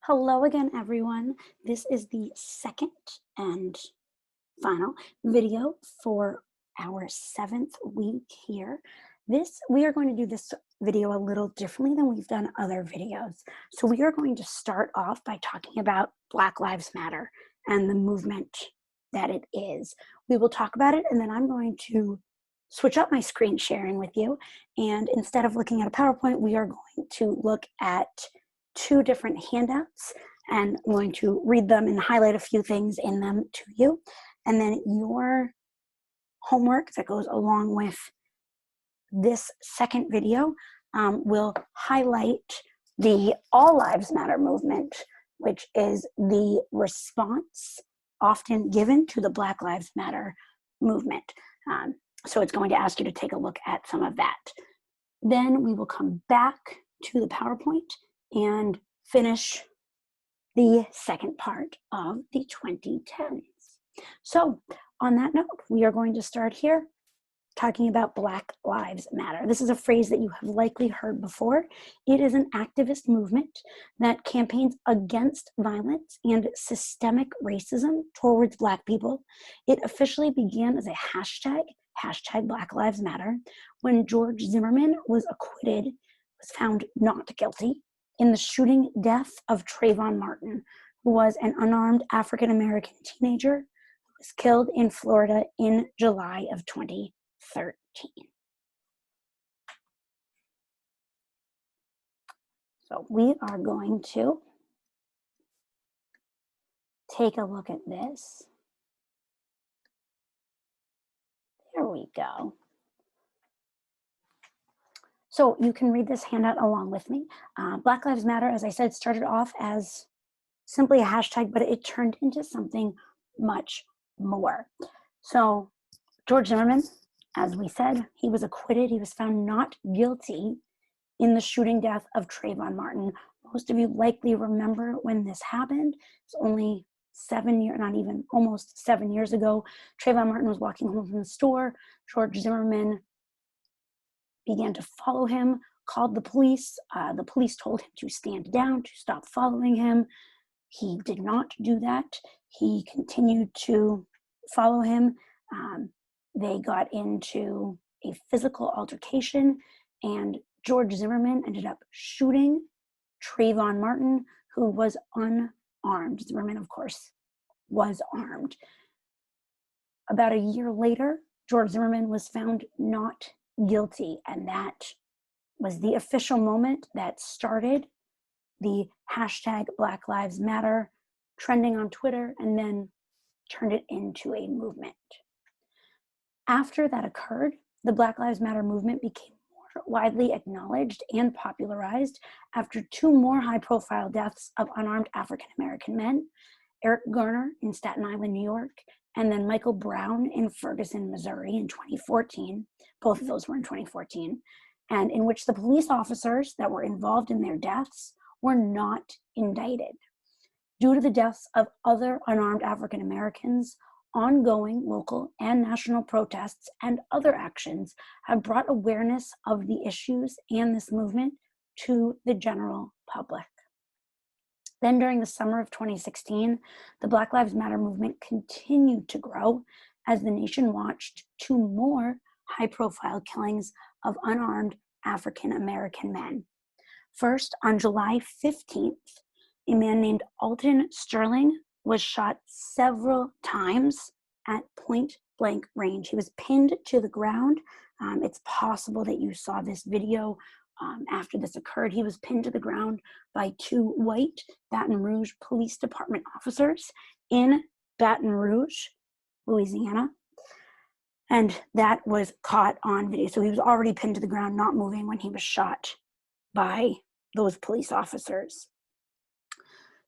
Hello again, everyone. This is the second and final video for our 7th week here. We are going to do this video a little differently than we've done other videos. So we are going to start off by talking about Black Lives Matter and the movement that it is. We will talk about it, and then I'm going to switch up my screen sharing with you. And instead of looking at a PowerPoint, we are going to look at two different handouts, and I'm going to read them and highlight a few things in them to you. And then your homework that goes along with this second video will highlight the All Lives Matter movement, which is the response often given to the Black Lives Matter movement. So it's going to ask you to take a look at some of that. Then we will come back to the PowerPoint and finish the second part of the 2010s. So on that note, we are going to start here talking about Black Lives Matter. This is a phrase that you have likely heard before. It is an activist movement that campaigns against violence and systemic racism towards Black people. It officially began as a hashtag Black Lives Matter, when George Zimmerman was found not guilty in the shooting death of Trayvon Martin, who was an unarmed African-American teenager who was killed in Florida in July of 2013. So we are going to take a look at this. There we go. So you can read this handout along with me. Black Lives Matter, as I said, started off as simply a hashtag, but it turned into something much more. So George Zimmerman, as we said, he was acquitted. He was found not guilty in the shooting death of Trayvon Martin. Most of you likely remember when this happened. It's only almost 7 years ago. Trayvon Martin was walking home from the store. George Zimmerman began to follow him, called the police. The police told him to stand down, to stop following him. He did not do that. He continued to follow him. They got into a physical altercation, and George Zimmerman ended up shooting Trayvon Martin, who was unarmed. Zimmerman, of course, was armed. About a year later, George Zimmerman was found not guilty, and that was the official moment that started the hashtag Black Lives Matter trending on Twitter, and then turned it into a movement. After that occurred, the Black Lives Matter movement became more widely acknowledged and popularized after two more high-profile deaths of unarmed African-American men, Eric Garner in Staten Island, New York, and then Michael Brown in Ferguson, Missouri in 2014. Both of those were in 2014, and in which the police officers that were involved in their deaths were not indicted. Due to the deaths of other unarmed African Americans, ongoing local and national protests and other actions have brought awareness of the issues and this movement to the general public. Then during the summer of 2016, the Black Lives Matter movement continued to grow as the nation watched two more high-profile killings of unarmed African American men. First, on July 15th, a man named Alton Sterling was shot several times at point-blank range. He was pinned to the ground. It's possible that you saw this video after this occurred. He was pinned to the ground by two white Baton Rouge Police Department officers in Baton Rouge, Louisiana. And that was caught on video. So he was already pinned to the ground, not moving, when he was shot by those police officers.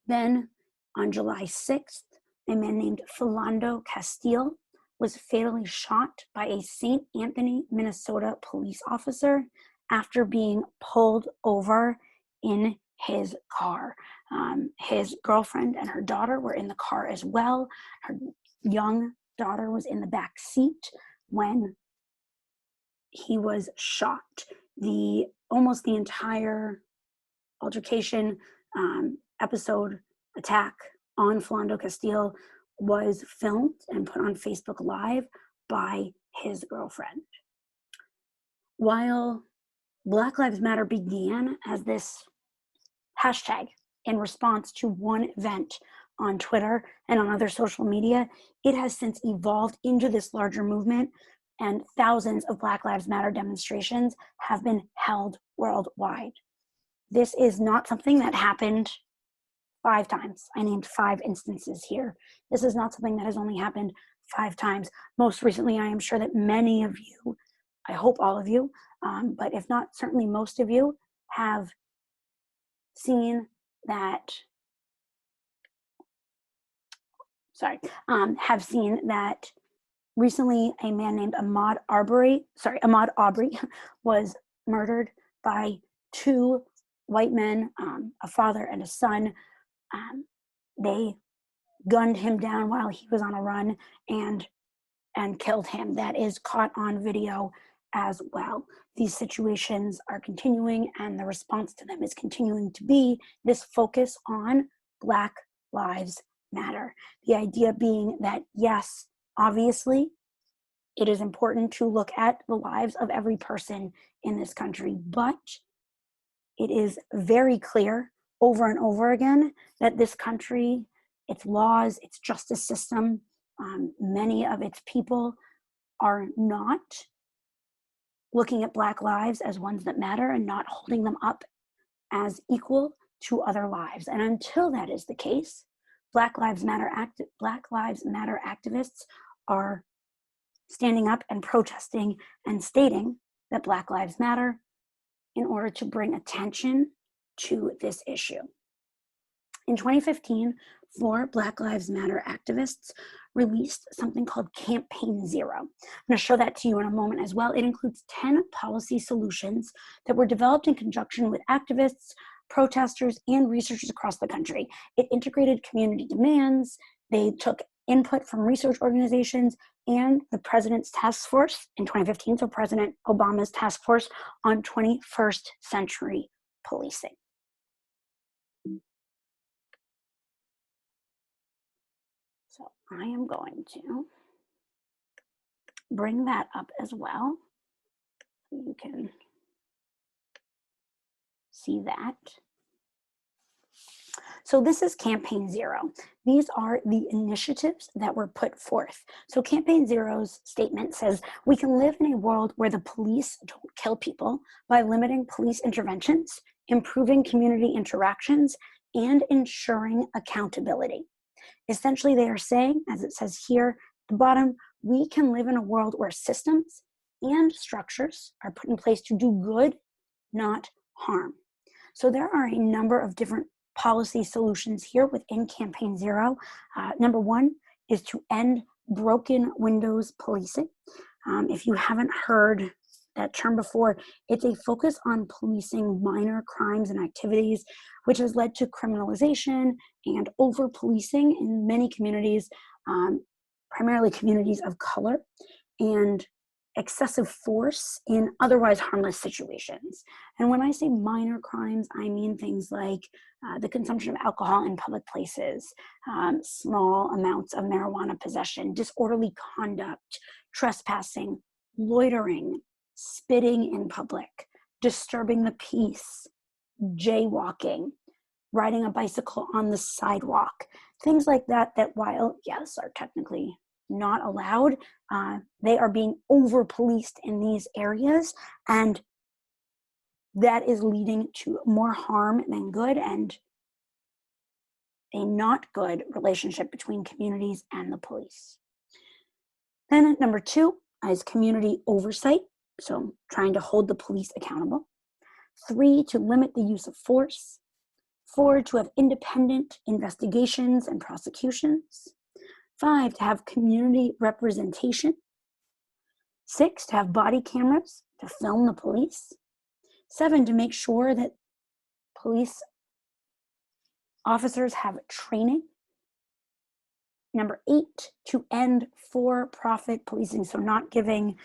Then on July 6th, a man named Philando Castile was fatally shot by a St. Anthony, Minnesota police officer after being pulled over in his car. His girlfriend and her daughter were in the car as well. Her young daughter was in the back seat when he was shot. Almost the entire altercation episode attack on Philando Castile was filmed and put on Facebook Live by his girlfriend. While Black Lives Matter began as this hashtag in response to one event on Twitter and on other social media, it has since evolved into this larger movement, and thousands of Black Lives Matter demonstrations have been held worldwide. This is not something that happened 5 times. I named 5 instances here. This is not something that has only happened 5 times. Most recently, I am sure that many of you, I hope all of you, but if not, certainly most of you have seen that, recently a man named Ahmaud Arbery was murdered by 2 white men, a father and a son. They gunned him down while he was on a run and killed him. That is caught on video as well. These situations are continuing, and the response to them is continuing to be this focus on Black Lives Matter. The idea being that, yes, obviously, it is important to look at the lives of every person in this country, but it is very clear over and over again that this country, its laws, its justice system, many of its people are not looking at Black lives as ones that matter and not holding them up as equal to other lives. And until that is the case, Black Lives Matter activists are standing up and protesting and stating that Black Lives Matter in order to bring attention to this issue. In 2015, 4 Black Lives Matter activists released something called Campaign Zero. I'm going to show that to you in a moment as well. It includes 10 policy solutions that were developed in conjunction with activists, protesters, and researchers across the country. It integrated community demands. They took input from research organizations and the president's task force in 2015, so President Obama's task force on 21st century policing. So I am going to bring that up as well, so you can see that. So this is Campaign Zero. These are the initiatives that were put forth. So Campaign Zero's statement says, we can live in a world where the police don't kill people by limiting police interventions, improving community interactions, and ensuring accountability. Essentially, they are saying, as it says here at the bottom, we can live in a world where systems and structures are put in place to do good, not harm. So there are a number of different policy solutions here within Campaign Zero. Number 1 is to end broken windows policing. If you haven't heard that term before, it's a focus on policing minor crimes and activities, which has led to criminalization and over-policing in many communities, primarily communities of color, and excessive force in otherwise harmless situations. And when I say minor crimes, I mean things like the consumption of alcohol in public places, small amounts of marijuana possession, disorderly conduct, trespassing, loitering, spitting in public, disturbing the peace, jaywalking, riding a bicycle on the sidewalk, things like that, that while, yes, are technically not allowed, they are being over-policed in these areas, and that is leading to more harm than good and a not good relationship between communities and the police. Then number 2 is community oversight, so trying to hold the police accountable. 3, to limit the use of force. 4, to have independent investigations and prosecutions. 5, to have community representation. 6, to have body cameras to film the police. 7, to make sure that police officers have training. Number 8, to end for-profit policing, so not giving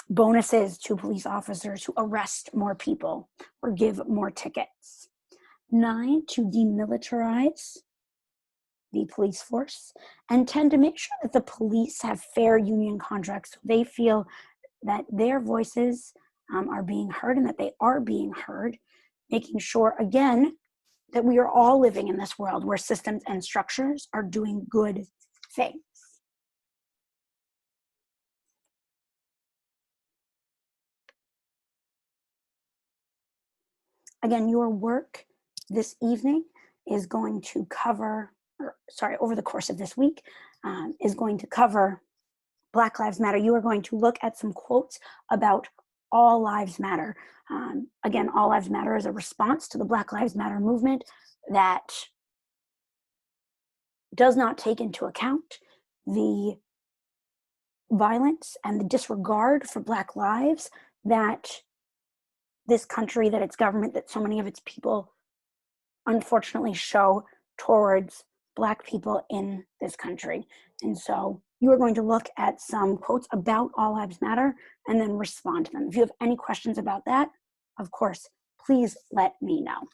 bonuses to police officers to arrest more people or give more tickets. 9, to demilitarize the police force, and 10, to make sure that the police have fair union contracts so they feel that their voices are being heard and that they are being heard, making sure, again, that we are all living in this world where systems and structures are doing good things. Again, your work this evening is going to cover, over the course of this week, is going to cover Black Lives Matter. You are going to look at some quotes about all lives matter. Again, all lives matter is a response to the Black Lives Matter movement that does not take into account the violence and the disregard for Black lives that this country, that its government, that so many of its people unfortunately show towards Black people in this country. And so you are going to look at some quotes about All Lives Matter and then respond to them. If you have any questions about that, of course, please let me know.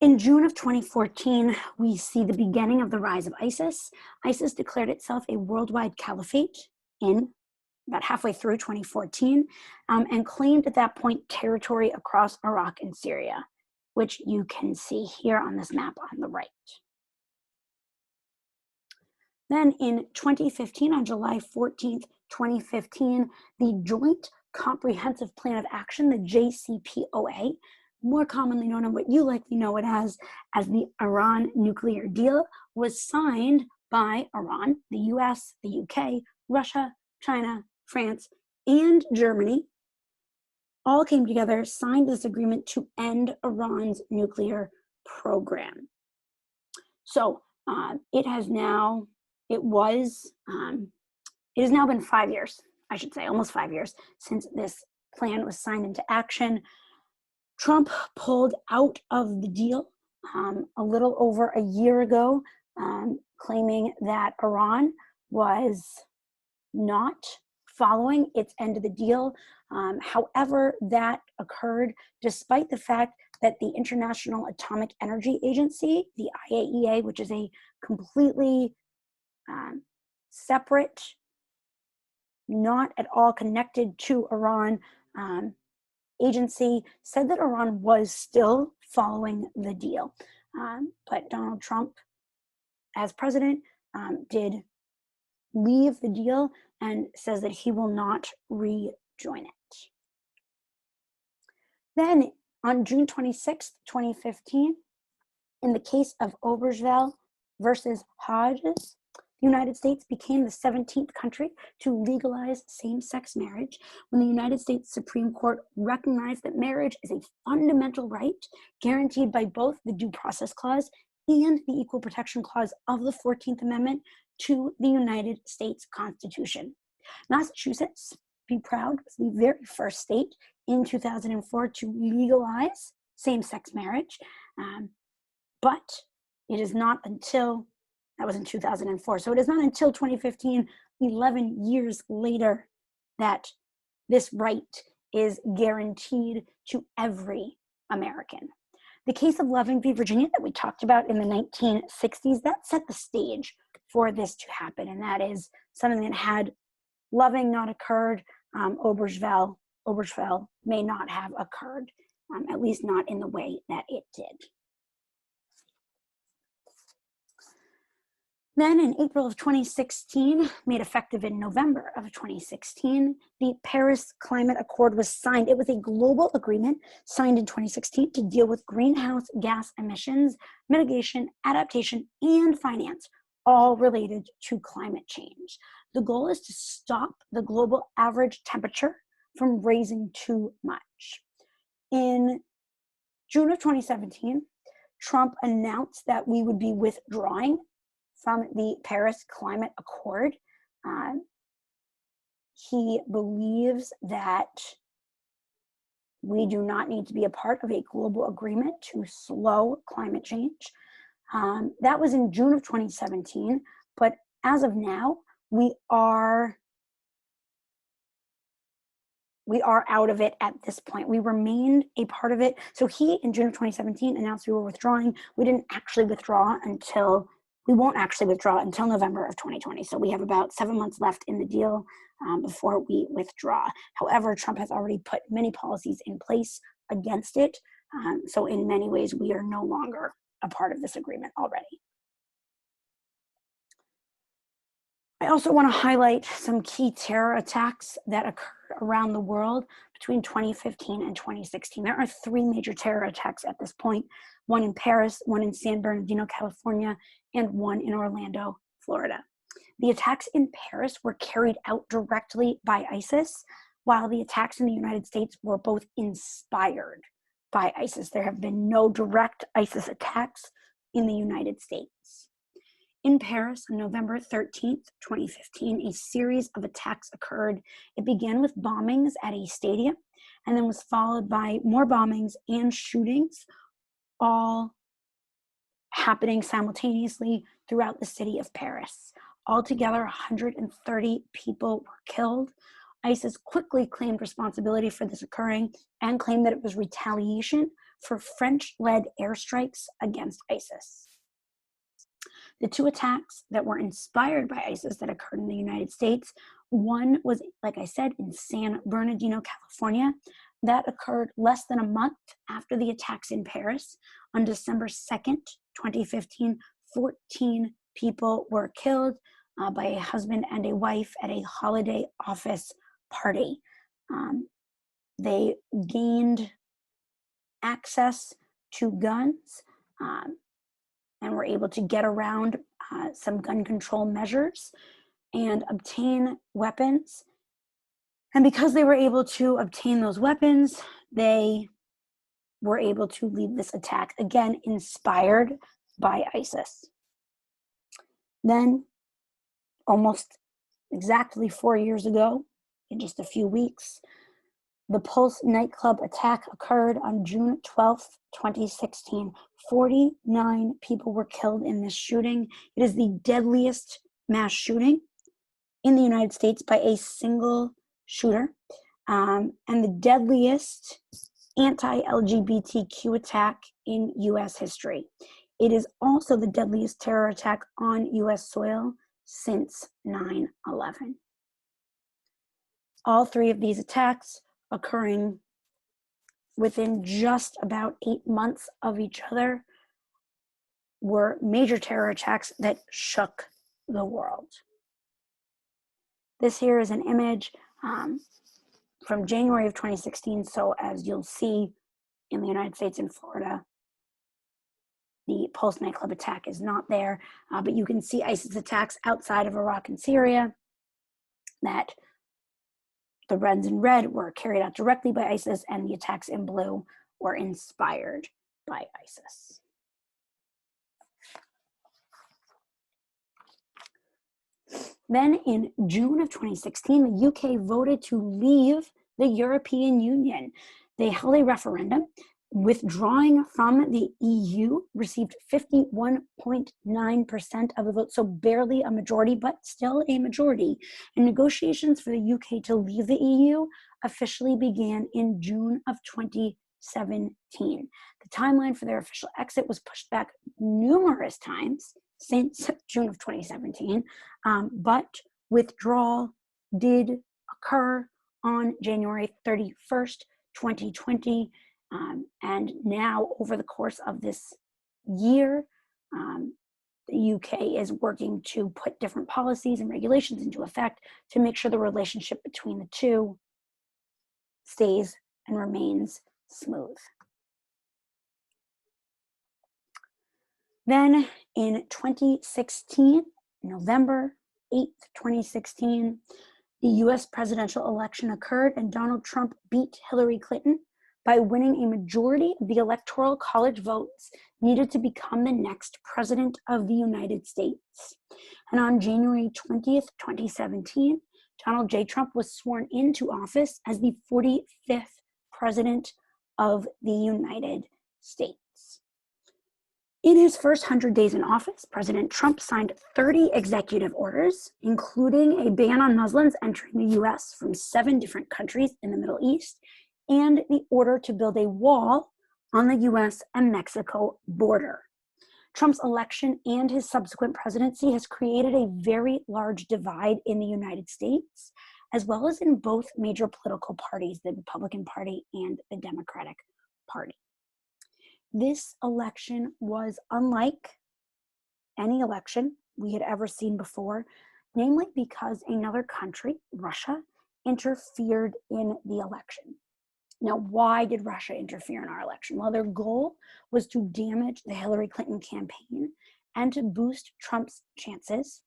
In June of 2014, we see the beginning of the rise of ISIS. ISIS declared itself a worldwide caliphate in about halfway through 2014, and claimed at that point territory across Iraq and Syria, which you can see here on this map on the right. Then in 2015, on July 14th, 2015, the Joint Comprehensive Plan of Action, the JCPOA, more commonly known and what you likely know it as the Iran nuclear deal, was signed by Iran, the US, the UK, Russia, China, France, and Germany. All came together, signed this agreement to end Iran's nuclear program. So it has now been 5 years, I should say, almost 5 years since this plan was signed into action. Trump pulled out of the deal a little over a year ago, claiming that Iran was not following its end of the deal. However, that occurred despite the fact that the International Atomic Energy Agency, the IAEA, which is a completely separate, not at all connected to Iran agency, said that Iran was still following the deal. But Donald Trump, as president, did leave the deal and says that he will not rejoin it. Then on June 26, 2015, in the case of Obergefell versus Hodges, the United States became the 17th country to legalize same-sex marriage when the United States Supreme Court recognized that marriage is a fundamental right guaranteed by both the Due Process Clause and the Equal Protection Clause of the 14th Amendment to the United States Constitution. Massachusetts, be proud, was the very first state in 2004 to legalize same-sex marriage, but it is not until, that was in 2004, so it is not until 2015, 11 years later, that this right is guaranteed to every American. The case of Loving v. Virginia that we talked about in the 1960s, that set the stage for this to happen, and that is something that had Loving not occurred, Obergefell may not have occurred, at least not in the way that it did. Then in April of 2016, made effective in November of 2016, the Paris Climate Accord was signed. It was a global agreement signed in 2016 to deal with greenhouse gas emissions, mitigation, adaptation, and finance, all related to climate change. The goal is to stop the global average temperature from rising too much. In June of 2017, Trump announced that we would be withdrawing from the Paris Climate Accord. He believes that we do not need to be a part of a global agreement to slow climate change. That was in June of 2017, but as of now, we are we are out of it at this point. We remained a part of it. So he, in June of 2017, announced we were withdrawing. We didn't actually withdraw until, we won't actually withdraw until November of 2020. So we have about 7 months left in the deal before we withdraw. However, Trump has already put many policies in place against it. So in many ways, we are no longer a part of this agreement already. I also want to highlight some key terror attacks that occurred around the world between 2015 and 2016. There are 3 major terror attacks at this point, one in Paris, one in San Bernardino, California, and one in Orlando, Florida. The attacks in Paris were carried out directly by ISIS, while the attacks in the United States were both inspired by ISIS. There have been no direct ISIS attacks in the United States. In Paris on November 13th, 2015, a series of attacks occurred. It began with bombings at a stadium and then was followed by more bombings and shootings, all happening simultaneously throughout the city of Paris. Altogether, 130 people were killed. ISIS quickly claimed responsibility for this occurring and claimed that it was retaliation for French-led airstrikes against ISIS. The 2 attacks that were inspired by ISIS that occurred in the United States, one was, like I said, in San Bernardino, California. That occurred less than a month after the attacks in Paris. On December 2nd, 2015, 14 people were killed by a husband and a wife at a holiday office party. They gained access to guns and were able to get around some gun control measures and obtain weapons. And because they were able to obtain those weapons, they were able to lead this attack, again, inspired by ISIS. Then, almost exactly 4 years ago, in just a few weeks, the Pulse nightclub attack occurred on June 12th, 2016. 49 people were killed in this shooting. It is the deadliest mass shooting in the United States by a single shooter, and the deadliest anti-LGBTQ attack in U.S. history. It is also the deadliest terror attack on U.S. soil since 9/11. All 3 of these attacks occurring within just about 8 months of each other were major terror attacks that shook the world. This here is an image from January of 2016. So as you'll see in the United States and Florida, the Pulse nightclub attack is not there, but you can see ISIS attacks outside of Iraq and Syria that the reds in red were carried out directly by ISIS, and the attacks in blue were inspired by ISIS. Then in June of 2016, the UK voted to leave the European Union. They held a referendum. Withdrawing from the EU received 51.9% of the vote, so barely a majority, but still a majority. And negotiations for the UK to leave the EU officially began in June of 2017. The timeline for their official exit was pushed back numerous times since June of 2017, but withdrawal did occur on January 31st, 2020. And now, over the course of this year, the UK is working to put different policies and regulations into effect to make sure the relationship between the two stays and remains smooth. Then in 2016, November 8th, 2016, the US presidential election occurred and Donald Trump beat Hillary Clinton by winning a majority of the Electoral College votes needed to become the next president of the United States. And on January 20th, 2017, Donald J. Trump was sworn into office as the 45th president of the United States. In his first 100 days in office, President Trump signed 30 executive orders, including a ban on Muslims entering the US from 7 different countries in the Middle East, and the order to build a wall on the US and Mexico border. Trump's election and his subsequent presidency has created a very large divide in the United States, as well as in both major political parties, the Republican Party and the Democratic Party. This election was unlike any election we had ever seen before, namely because another country, Russia, interfered in the election. Now, why did Russia interfere in our election? Well, their goal was to damage the Hillary Clinton campaign and to boost Trump's chances,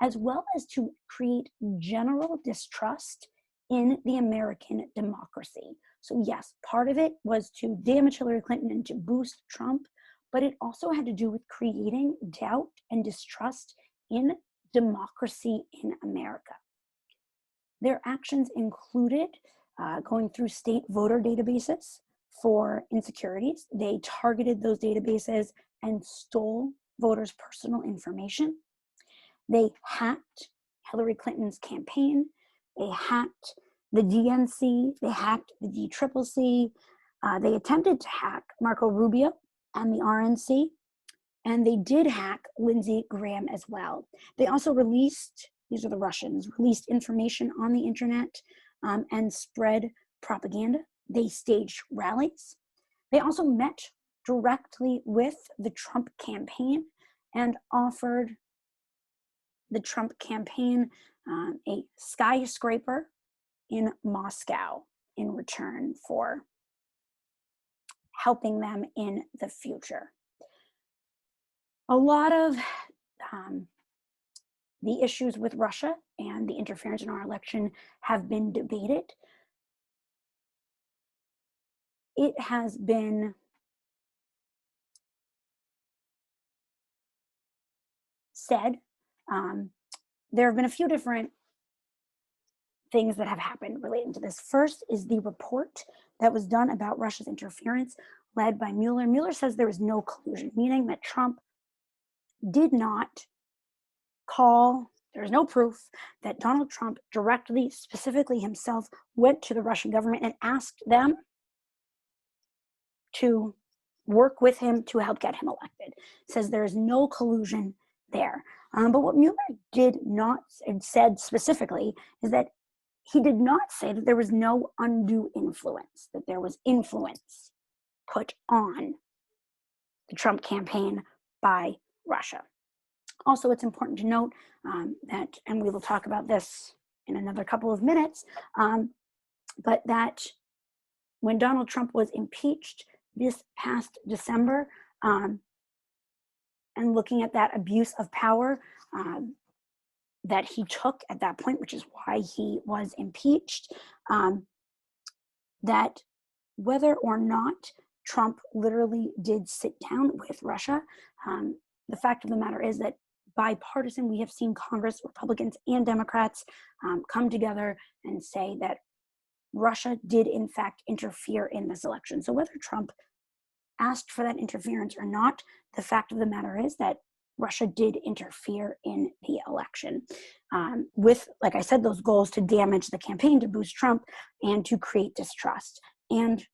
as well as to create general distrust in the American democracy. So yes, part of it was to damage Hillary Clinton and to boost Trump, but it also had to do with creating doubt and distrust in democracy in America. Their actions included going through state voter databases for insecurities. They targeted those databases and stole voters' personal information. They hacked Hillary Clinton's campaign. They hacked the DNC. They hacked the DCCC. They attempted to hack Marco Rubio and the RNC. And they did hack Lindsey Graham as well. They also released, these are the Russians, released information on the internet and spread propaganda. They staged rallies. They also met directly with the Trump campaign and offered the Trump campaign a skyscraper in Moscow in return for helping them in the future. A lot of the issues with Russia and the interference in our election have been debated. It has been said, there have been a few different things that have happened relating to this. First is the report that was done about Russia's interference led by Mueller. Mueller says there was no collusion, meaning that Trump did not call, there's no proof that Donald Trump directly, specifically himself, went to the Russian government and asked them to work with him to help get him elected. Says there is no collusion there. But what Mueller did not, and said specifically, is that he did not say that there was no undue influence, that there was influence put on the Trump campaign by Russia. Also, it's important to note that, and we will talk about this in another couple of minutes, but that when Donald Trump was impeached this past December, and looking at that abuse of power that he took at that point, which is why he was impeached, that whether or not Trump literally did sit down with Russia, the fact of the matter is that bipartisan, we have seen Congress, Republicans and Democrats come together and say that Russia did in fact interfere in this election. So whether Trump asked for that interference or not, the fact of the matter is that Russia did interfere in the election with, like I said, those goals to damage the campaign, to boost Trump, and to create distrust. And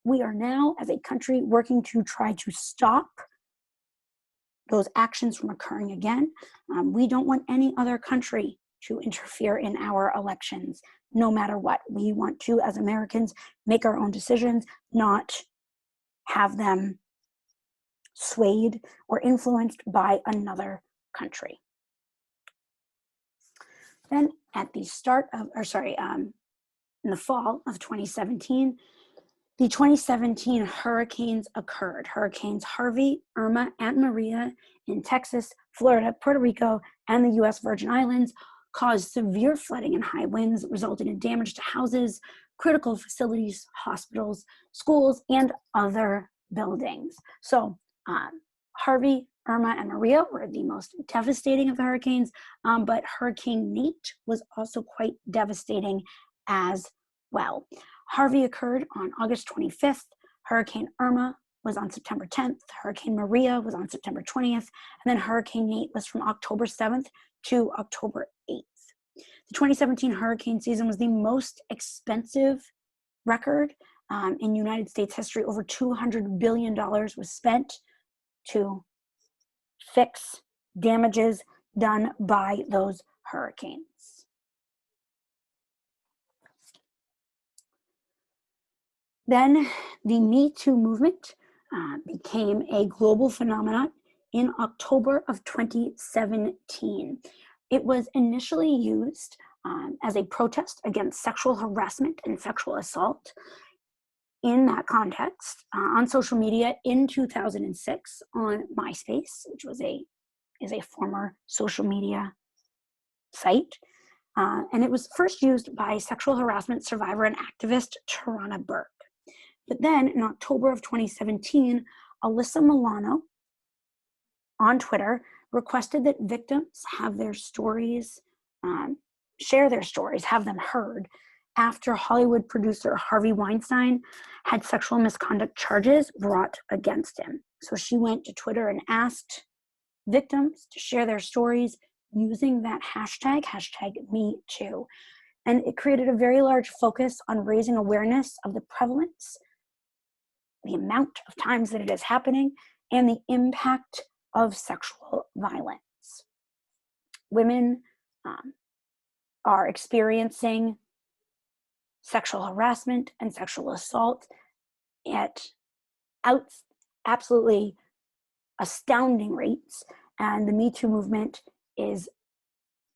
we are now, as a country, working to try to stop those actions from occurring again. We don't want any other country to interfere in our elections, no matter what. We want to, as Americans, make our own decisions, not have them swayed or influenced by another country. Then at the start of, in the fall of 2017, the 2017 hurricanes occurred. Hurricanes Harvey, Irma, and Maria in Texas, Florida, Puerto Rico, and the US Virgin Islands caused severe flooding and high winds, resulting in damage to houses, critical facilities, hospitals, schools, and other buildings. So Harvey, Irma, and Maria were the most devastating of the hurricanes, but Hurricane Nate was also quite devastating as well. Harvey occurred on August 25th. Hurricane Irma was on September 10th, Hurricane Maria was on September 20th, and then Hurricane Nate was from October 7th to October 8th. The 2017 hurricane season was the most expensive record in United States history. Over $200 billion was spent to fix damages done by those hurricanes. Then the METOO movement became a global phenomenon in October of 2017. It was initially used as a protest against sexual harassment and sexual assault. In that context, on social media in 2006 on MySpace, which is a former social media site, and it was first used by sexual harassment survivor and activist Tarana Burke. But then in October of 2017, Alyssa Milano on Twitter requested that victims have their stories, share their stories, have them heard after Hollywood producer Harvey Weinstein had sexual misconduct charges brought against him. So she went to Twitter and asked victims to share their stories using that hashtag #MeToo. And it created a very large focus on raising awareness of the prevalence, the amount of times that it is happening, and the impact of sexual violence. Women are experiencing sexual harassment and sexual assault at absolutely astounding rates. And the METOO movement is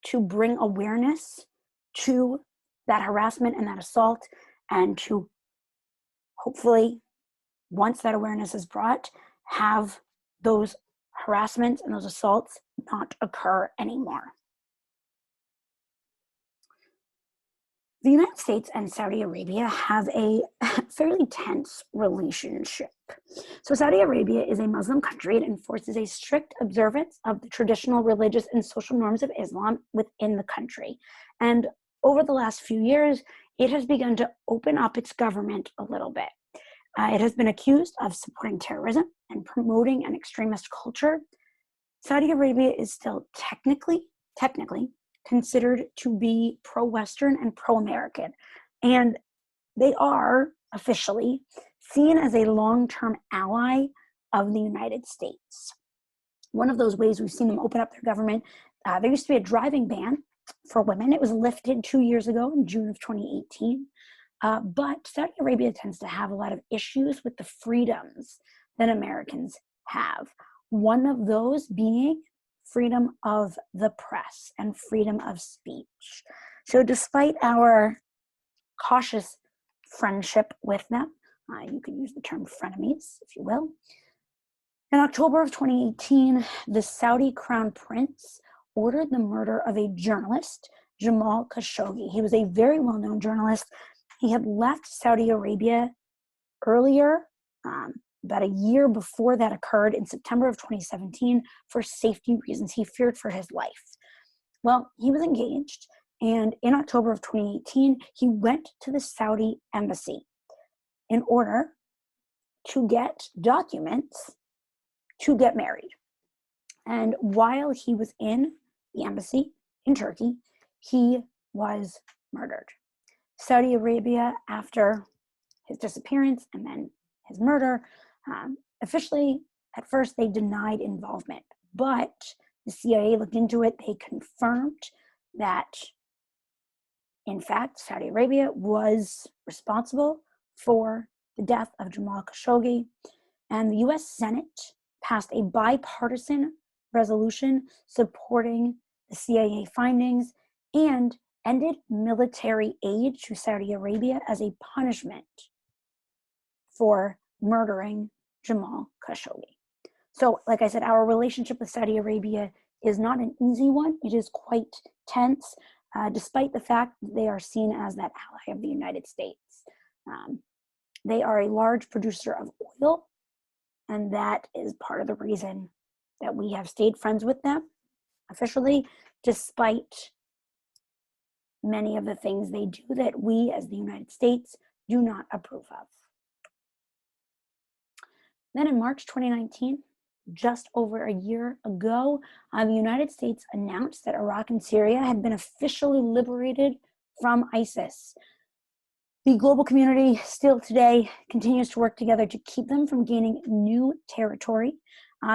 to bring awareness to that harassment and that assault, and to hopefully, once that awareness is brought, have those harassments and those assaults not occur anymore. The United States and Saudi Arabia have a fairly tense relationship. So Saudi Arabia is a Muslim country. It enforces a strict observance of the traditional religious and social norms of Islam within the country. And over the last few years, it has begun to open up its government a little bit. It has been accused of supporting terrorism and promoting an extremist culture. Saudi Arabia is still technically considered to be pro-Western and pro-American. And they are officially seen as a long-term ally of the United States. One of those ways we've seen them open up their government, there used to be a driving ban for women. It was lifted 2 years ago in June of 2018. But Saudi Arabia tends to have a lot of issues with the freedoms that Americans have. One of those being freedom of the press and freedom of speech. So despite our cautious friendship with them, you can use the term frenemies, if you will. In October of 2018, the Saudi Crown Prince ordered the murder of a journalist, Jamal Khashoggi. He was a very well-known journalist. He had left Saudi Arabia earlier, about a year before that occurred in September of 2017, for safety reasons. He feared for his life. Well, he was engaged, and in October of 2018, he went to the Saudi embassy in order to get documents to get married. And while he was in the embassy in Turkey, he was murdered. Saudi Arabia, after his disappearance and then his murder, officially, at first, they denied involvement. But the CIA looked into it. They confirmed that, in fact, Saudi Arabia was responsible for the death of Jamal Khashoggi. And the US Senate passed a bipartisan resolution supporting the CIA findings and ended military aid to Saudi Arabia as a punishment for murdering Jamal Khashoggi. So, like I said, our relationship with Saudi Arabia is not an easy one. It is quite tense, despite the fact that they are seen as that ally of the United States. They are a large producer of oil, and that is part of the reason that we have stayed friends with them officially, despite many of the things they do that we as the United States do not approve of. Then in March 2019, just over a year ago, the United States announced that Iraq and Syria had been officially liberated from ISIS. The global community still today continues to work together to keep them from gaining new territory.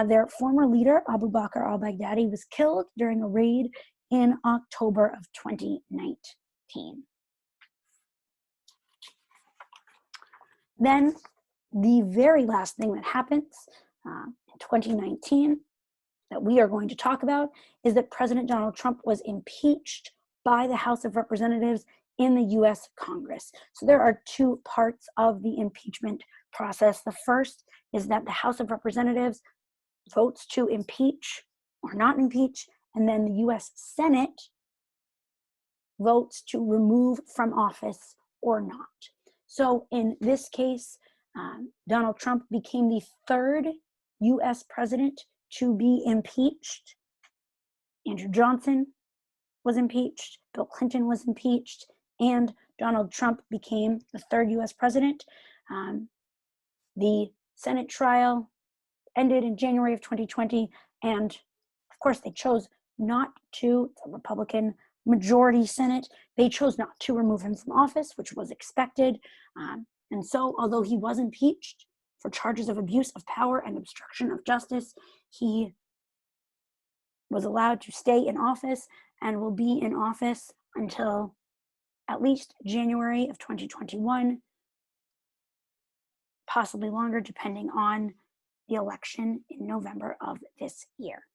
Their former leader, Abu Bakr al-Baghdadi, was killed during a raid in October of 2019. Then the very last thing that happens in 2019 that we are going to talk about is that President Donald Trump was impeached by the House of Representatives in the US Congress. So there are two parts of the impeachment process. The first is that the House of Representatives votes to impeach or not impeach, and then the US Senate votes to remove from office or not. So in this case, Donald Trump became the third US president to be impeached. Andrew Johnson was impeached, Bill Clinton was impeached, and Donald Trump became the third US president. The Senate trial ended in January of 2020, and of course they chose not to, the Republican majority Senate, they chose not to remove him from office, which was expected. And so, although he was impeached for charges of abuse of power and obstruction of justice, he was allowed to stay in office and will be in office until at least January of 2021, possibly longer, depending on the election in November of this year.